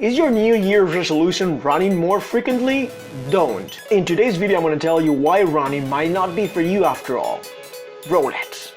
Is your New Year's resolution running more frequently? Don't. In today's video, I'm going to tell you why running might not be for you after all. Roll it.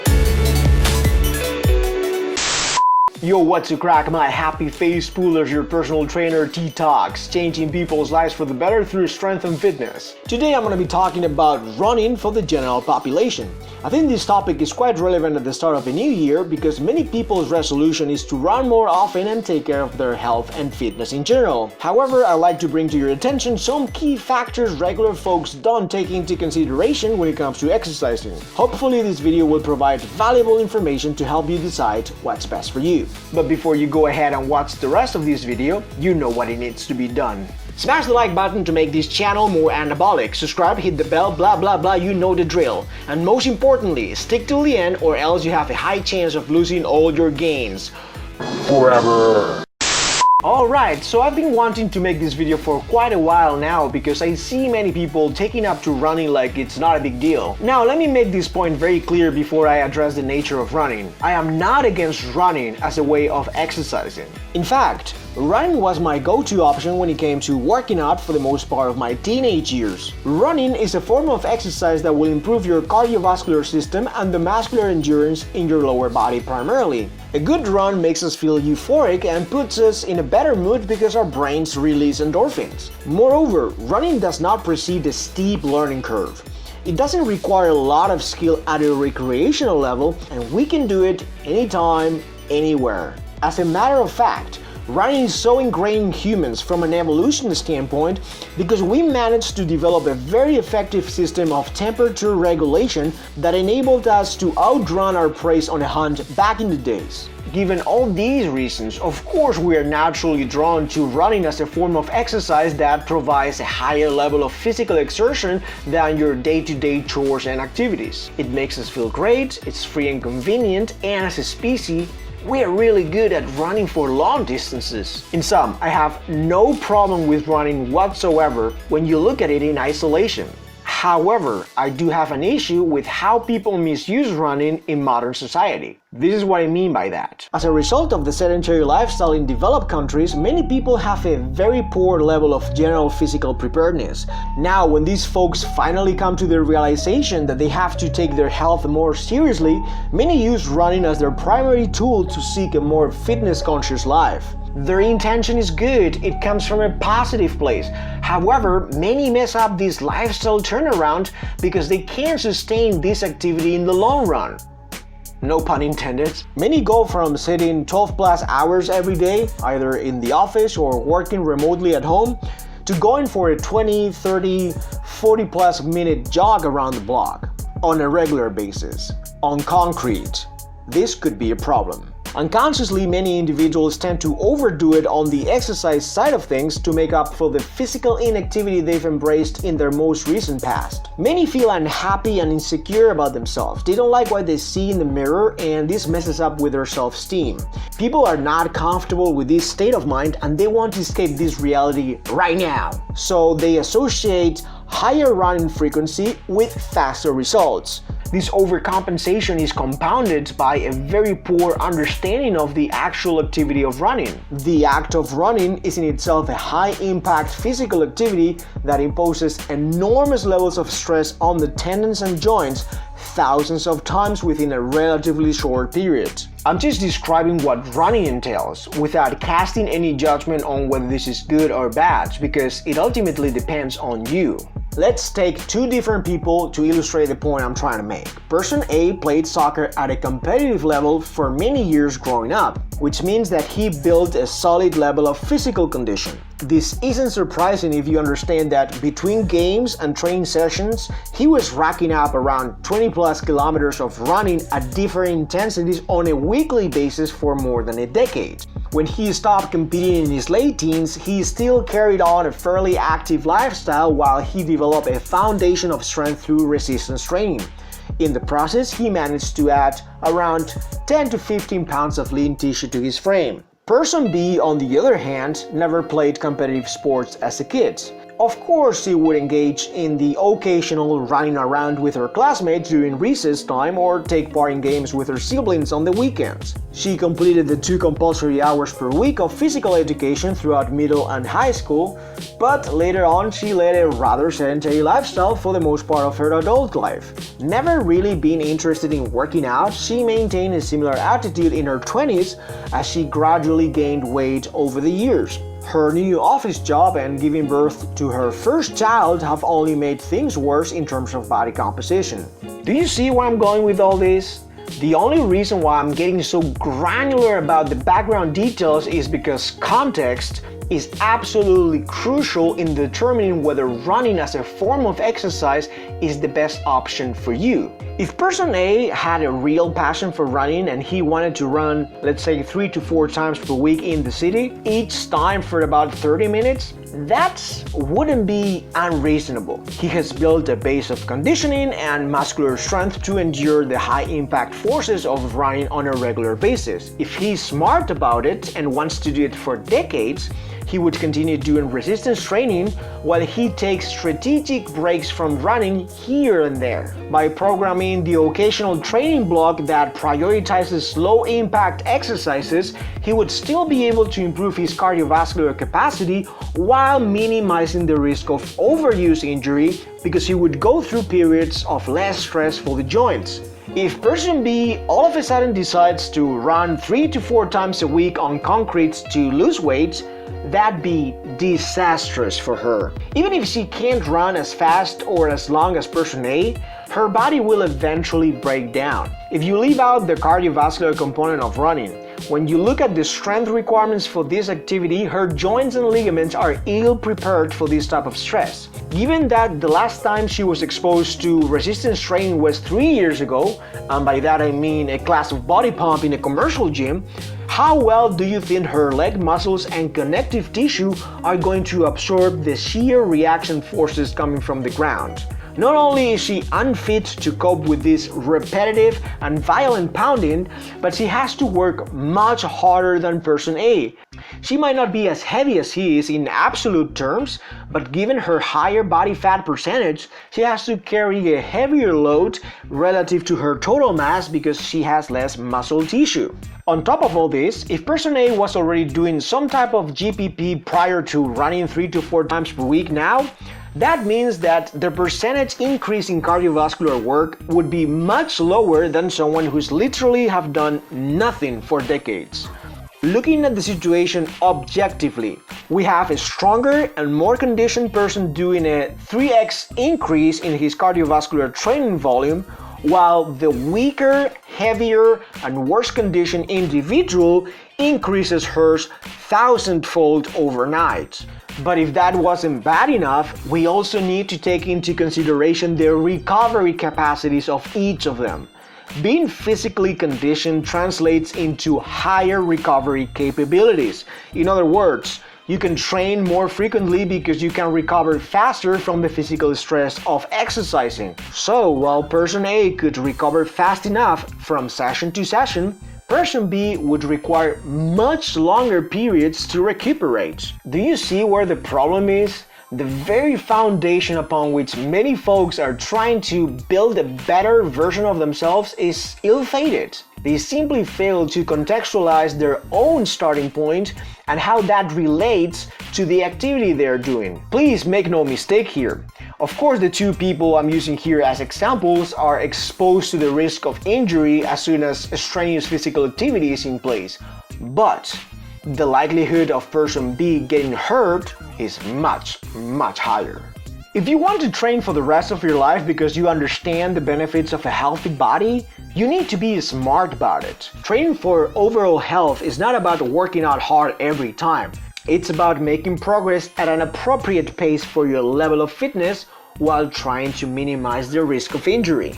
Yo, what's a crack, my happy face pullers, your personal trainer T-Talks, changing people's lives for the better through strength and fitness. Today I'm going to be talking about running for the general population. I think this topic is quite relevant at the start of a new year because many people's resolution is to run more often and take care of their health and fitness in general. However, I'd like to bring to your attention some key factors regular folks don't take into consideration when it comes to exercising. Hopefully this video will provide valuable information to help you decide what's best for you. But before you go ahead and watch the rest of this video, you know what it needs to be done. Smash the like button to make this channel more anabolic, subscribe, hit the bell, blah blah blah, you know the drill. And most importantly, stick till the end or else you have a high chance of losing all your gains. Forever. Alright, so I've been wanting to make this video for quite a while now because I see many people taking up to running like it's not a big deal. Now let me make this point very clear before I address the nature of running. I am not against running as a way of exercising. In fact, running was my go-to option when it came to working out for the most part of my teenage years. Running is a form of exercise that will improve your cardiovascular system and the muscular endurance in your lower body primarily. A good run makes us feel euphoric and puts us in a better mood because our brains release endorphins. Moreover, running does not precede a steep learning curve. It doesn't require a lot of skill at a recreational level, and we can do it anytime, anywhere. As a matter of fact, running is so ingrained in humans from an evolution standpoint because we managed to develop a very effective system of temperature regulation that enabled us to outrun our prey on a hunt back in the days. Given all these reasons, of course we are naturally drawn to running as a form of exercise that provides a higher level of physical exertion than your day-to-day chores and activities. It makes us feel great, it's free and convenient, and as a species, we are really good at running for long distances. In sum, I have no problem with running whatsoever when you look at it in isolation. However, I do have an issue with how people misuse running in modern society. This is what I mean by that. As a result of the sedentary lifestyle in developed countries, many people have a very poor level of general physical preparedness. Now, when these folks finally come to the realization that they have to take their health more seriously, many use running as their primary tool to seek a more fitness-conscious life. Their intention is good, it comes from a positive place. However, many mess up this lifestyle turnaround because they can't sustain this activity in the long run. No pun intended. Many go from sitting 12 plus hours every day, either in the office or working remotely at home, to going for a 20, 30, 40 plus minute jog around the block on a regular basis, on concrete. This could be a problem. Unconsciously, many individuals tend to overdo it on the exercise side of things to make up for the physical inactivity they've embraced in their most recent past. Many feel unhappy and insecure about themselves. They don't like what they see in the mirror, and this messes up with their self-esteem. People are not comfortable with this state of mind and they want to escape this reality right now. So they associate higher running frequency with faster results. This overcompensation is compounded by a very poor understanding of the actual activity of running. The act of running is in itself a high-impact physical activity that imposes enormous levels of stress on the tendons and joints thousands of times within a relatively short period. I'm just describing what running entails without casting any judgment on whether this is good or bad because it ultimately depends on you. Let's take two different people to illustrate the point I'm trying to make. Person A played soccer at a competitive level for many years growing up, which means that he built a solid level of physical condition. This isn't surprising if you understand that between games and training sessions, he was racking up around 20 plus kilometers of running at different intensities on a weekly basis for more than a decade. When he stopped competing in his late teens, he still carried on a fairly active lifestyle while he developed a foundation of strength through resistance training. In the process, he managed to add around 10 to 15 pounds of lean tissue to his frame. Person B, on the other hand, never played competitive sports as a kid. Of course, she would engage in the occasional running around with her classmates during recess time or take part in games with her siblings on the weekends. She completed the 2 compulsory hours per week of physical education throughout middle and high school, but later on she led a rather sedentary lifestyle for the most part of her adult life. Never really being interested in working out, she maintained a similar attitude in her 20s as she gradually gained weight over the years. Her new office job and giving birth to her first child have only made things worse in terms of body composition. Do you see where I'm going with all this? The only reason why I'm getting so granular about the background details is because context is absolutely crucial in determining whether running as a form of exercise is the best option for you. If person A had a real passion for running and he wanted to run, let's say 3 to 4 times per week in the city, each time for about 30 minutes, that wouldn't be unreasonable. He has built a base of conditioning and muscular strength to endure the high impact forces of running on a regular basis. If he's smart about it and wants to do it for decades, he would continue doing resistance training while he takes strategic breaks from running here and there. By programming the occasional training block that prioritizes low-impact exercises, he would still be able to improve his cardiovascular capacity while minimizing the risk of overuse injury because he would go through periods of less stress for the joints. If person B all of a sudden decides to run 3 to 4 times a week on concrete to lose weight, that'd be disastrous for her. Even if she can't run as fast or as long as person A, her body will eventually break down. If you leave out the cardiovascular component of running, when you look at the strength requirements for this activity, her joints and ligaments are ill-prepared for this type of stress. Given that the last time she was exposed to resistance training was 3 years ago, and by that I mean a class of body pump in a commercial gym, how well do you think her leg muscles and connective tissue are going to absorb the sheer reaction forces coming from the ground? Not only is she unfit to cope with this repetitive and violent pounding, but she has to work much harder than person A. She might not be as heavy as he is in absolute terms, but given her higher body fat percentage, she has to carry a heavier load relative to her total mass because she has less muscle tissue. On top of all this, if person A was already doing some type of GPP prior to running 3 to 4 times per week now, that means that the percentage increase in cardiovascular work would be much lower than someone who's literally have done nothing for decades. Looking at the situation objectively, we have a stronger and more conditioned person doing a 3x increase in his cardiovascular training volume, while the weaker, heavier, and worse conditioned individual increases hers 1,000-fold overnight. But if that wasn't bad enough, we also need to take into consideration the recovery capacities of each of them. Being physically conditioned translates into higher recovery capabilities. In other words, you can train more frequently because you can recover faster from the physical stress of exercising. So, while person A could recover fast enough from session to session, person B would require much longer periods to recuperate. Do you see where the problem is? The very foundation upon which many folks are trying to build a better version of themselves is ill-fated. They simply fail to contextualize their own starting point and how that relates to the activity they're doing. Please make no mistake here. Of course, the 2 people I'm using here as examples are exposed to the risk of injury as soon as strenuous physical activity is in place. But the likelihood of person B getting hurt is much, much higher. If you want to train for the rest of your life because you understand the benefits of a healthy body, you need to be smart about it. Training for overall health is not about working out hard every time. It's about making progress at an appropriate pace for your level of fitness while trying to minimize the risk of injury.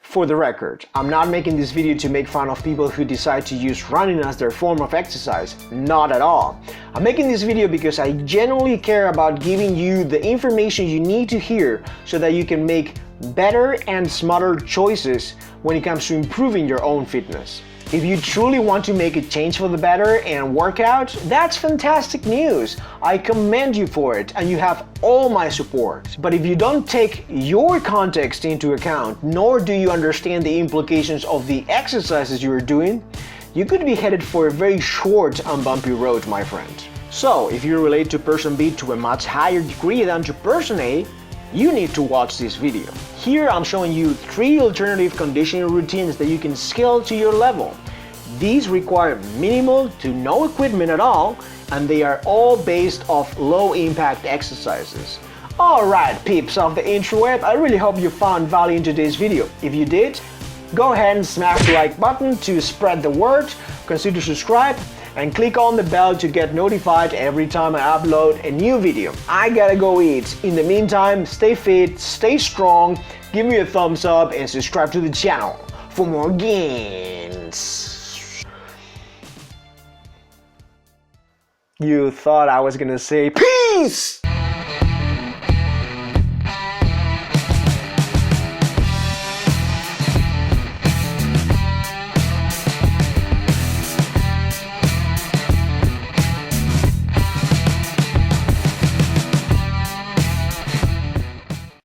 For the record, I'm not making this video to make fun of people who decide to use running as their form of exercise. Not at all. I'm making this video because I genuinely care about giving you the information you need to hear so that you can make better and smarter choices when it comes to improving your own fitness. If you truly want to make a change for the better and work out, that's fantastic news. I commend you for it and you have all my support. But if you don't take your context into account, nor do you understand the implications of the exercises you're doing, you could be headed for a very short and bumpy road, my friend. So, if you relate to person B to a much higher degree than to person A, you need to watch this video. Here I'm showing you 3 alternative conditioning routines that you can scale to your level. These require minimal to no equipment at all, and they are all based off low impact exercises. Alright peeps of the interweb, I really hope you found value in today's video. If you did, go ahead and smash the like button to spread the word, consider subscribe, and click on the bell to get notified every time I upload a new video. I gotta go eat. In the meantime, stay fit, stay strong, give me a thumbs up and subscribe to the channel for more gains. You thought I was gonna say peace!